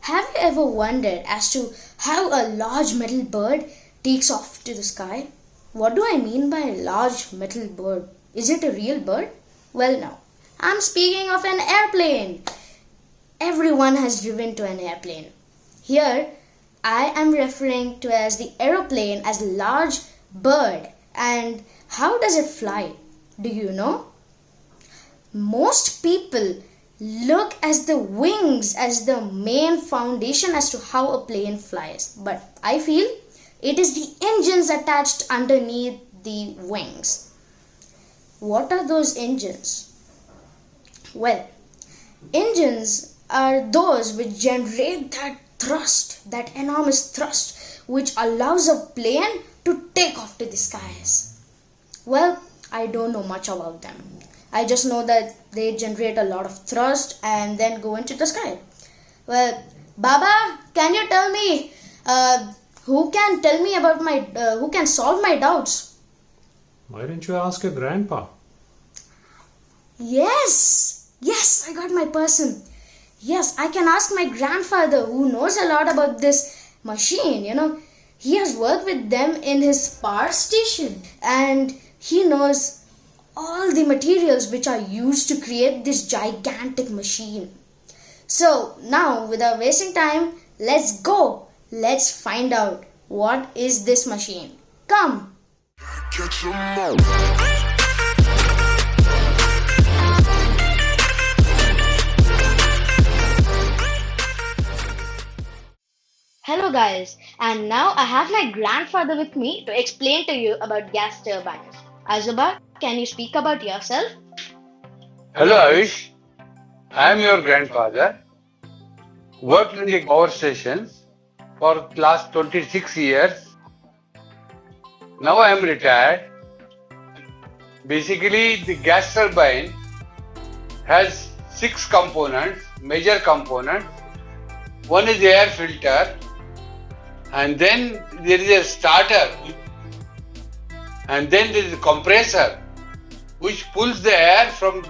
Have you ever wondered as to how a large metal bird takes off to the sky? What do I mean by a large metal bird? Is it a real bird? Well, no. I'm speaking of an airplane. Everyone has driven to an airplane. Here, I am referring to as the aeroplane as a large bird. And how does it fly? Do you know? Most people look as the wings as the main foundation as to how a plane flies, but I feel it is the engines attached underneath the wings. What are those engines? Well, engines are those which generate that thrust, that enormous thrust, which allows a plane to take off to the skies. Well, I don't know much about them. I just know that they generate a lot of thrust and then go into the sky. Well, Baba, can you tell me who can tell me about who can solve my doubts? Why didn't you ask your grandpa? Yes, I got my person. Yes, I can ask my grandfather who knows a lot about this machine, He has worked with them in his power station and he knows all the materials which are used to create this gigantic machine. So now, without wasting time, let's go. Let's find out what is this machine. Come. Hello guys, and now I have my grandfather with me to explain to you about gas turbines. Azuba, can you speak about yourself? Hello Ayush, I am your grandfather. Worked in the power stations for last 26 years. Now I am retired. Basically, the gas turbine has 6 components, major components. One is the air filter, and then there is a starter, and then there is a compressor which pulls the air from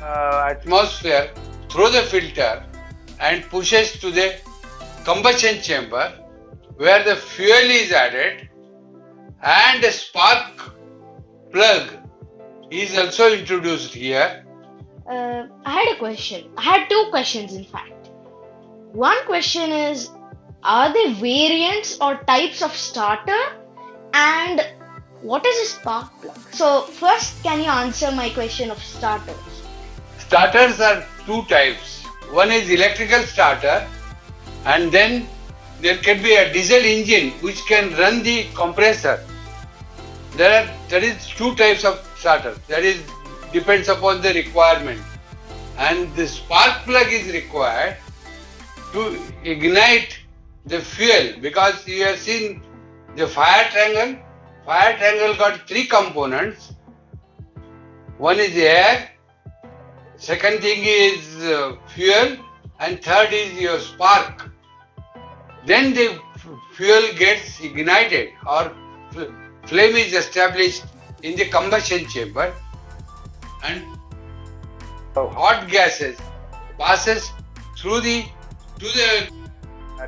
atmosphere through the filter and pushes to the combustion chamber where the fuel is added, and a spark plug is also introduced here. I had a question. I had 2 questions in fact. One question is, are there variants or types of starter, and what is a spark plug? So first, can you answer my question of starters? Starters are 2 types. One is electrical starter, and then there can be a diesel engine which can run the compressor. There is 2 types of starters. That is depends upon the requirement. And the spark plug is required to ignite the fuel, because you have seen the fire triangle. Fire triangle got 3 components. One is air, second thing is fuel, and third is your spark. Then the fuel gets ignited or flame is established in the combustion chamber, and hot gases passes through to the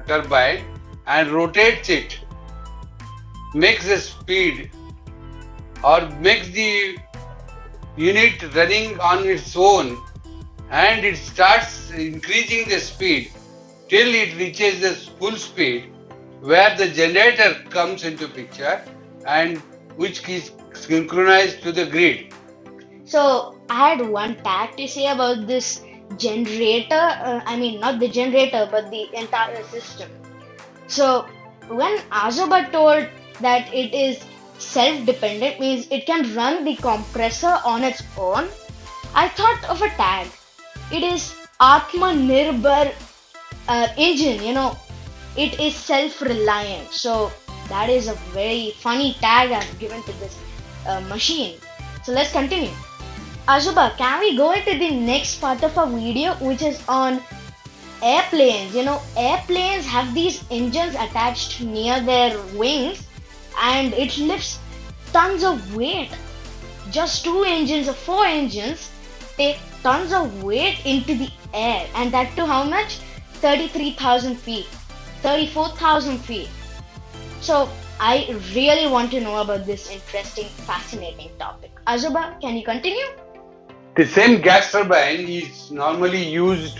turbine and rotates it, makes the speed or makes the unit running on its own, and it starts increasing the speed till it reaches the full speed where the generator comes into picture and which is synchronized to the grid. So I had one tag to say about this generator. Not the generator, but the entire system. So when Azuba told that it is self-dependent, means it can run the compressor on its own, I thought of a tag. It is Atmanirbhar engine, it is self-reliant. So that is a very funny tag I've given to this machine. So let's continue. Azuba, can we go into the next part of our video, which is on airplanes? Airplanes have these engines attached near their wings, and it lifts tons of weight. Just 2 engines or 4 engines take tons of weight into the air, and that too how much? 33,000 feet, 34,000 feet. So I really want to know about this interesting, fascinating topic. Azuba, can you continue? The same gas turbine is normally used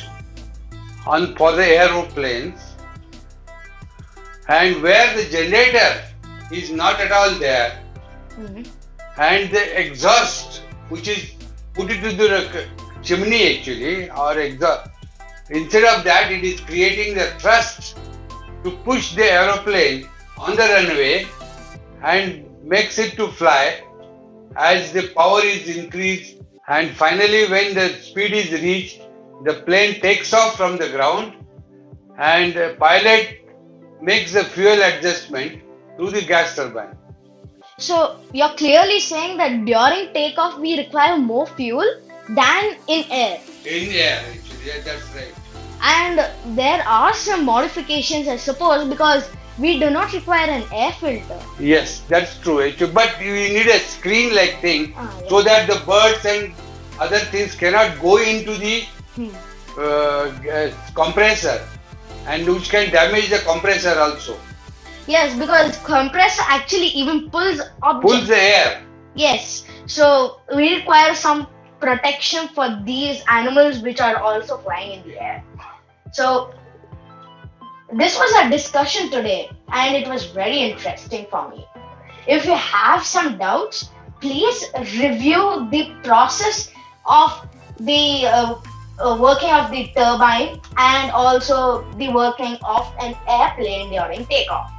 on for the aeroplanes, and where the generator is not at all there, and the exhaust, which is put into the chimney actually, or exhaust, instead of that, it is creating the thrust to push the aeroplane on the runway and makes it to fly as the power is increased, and finally when the speed is reached, the plane takes off from the ground and the pilot makes the fuel adjustment to the gas turbine. So you're clearly saying that during takeoff we require more fuel than in air. In air actually, yeah, that's right. And there are some modifications, I suppose, because we do not require an air filter. Yes, that's true actually, but you need a screen like thing Yeah. so that the birds and other things cannot go into the compressor, and which can damage the compressor also. Yes, because compressor actually even pulls Pulls the air. Yes, so we require some protection for these animals which are also flying in the air. So this was our discussion today, and it was very interesting for me. If you have some doubts, please review the process of the working of the turbine and also the working of an airplane during takeoff.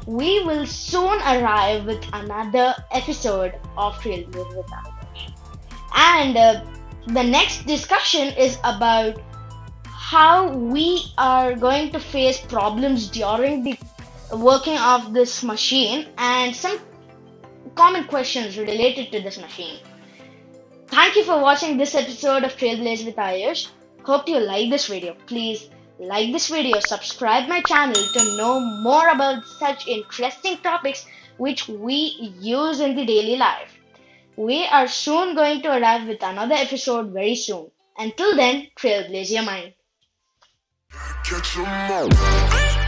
We will soon arrive with another episode of Trailblaze with Ayush. And the next discussion is about how we are going to face problems during the working of this machine and some common questions related to this machine. Thank you for watching this episode of Trailblaze with Ayush. Hope you like this video. Please like this video, subscribe my channel to know more about such interesting topics which we use in the daily life. We are soon going to arrive with another episode very soon. Until then, trailblaze your mind. Catch 'em all.